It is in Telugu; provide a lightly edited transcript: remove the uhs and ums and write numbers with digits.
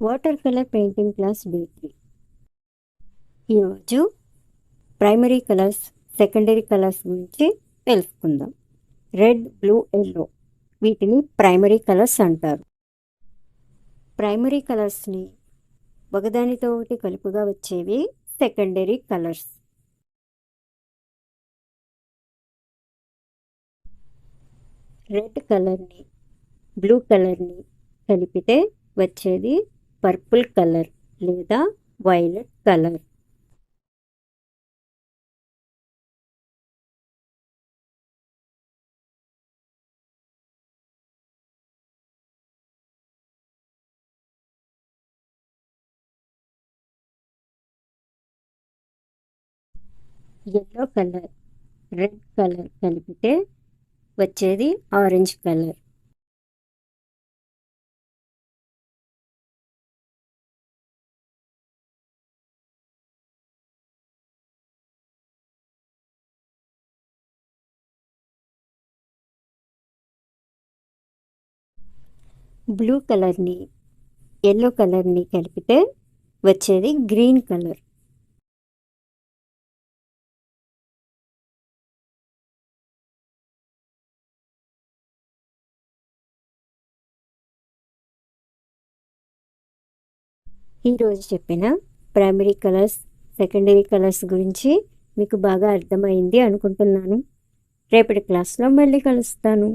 Water colour painting class day 3. ఈరోజు ప్రైమరీ కలర్స్, సెకండరీ కలర్స్ గురించి తెలుసుకుందాం. రెడ్, బ్లూ, ఎల్లో వీటిని ప్రైమరీ కలర్స్ అంటారు. ప్రైమరీ కలర్స్ని ఒకదానితో ఒకటి కలుపుగా వచ్చేవి సెకండరీ కలర్స్. రెడ్ కలర్ని బ్లూ కలర్ని కలిపితే వచ్చేది పర్పుల్ కలర్ లేదా violet colour. Yellow colour, red colour కలిపితే వచ్చేది ఆరెంజ్ కలర్. బ్లూ కలర్ని ఎల్లో కలర్ని కలిపితే వచ్చేది గ్రీన్ కలర్. ఈరోజు చెప్పిన ప్రైమరీ కలర్స్, సెకండరీ కలర్స్ గురించి మీకు బాగా అర్థమైంది అనుకుంటున్నాను. రేపటి క్లాస్లో మళ్ళీ కలుస్తాను.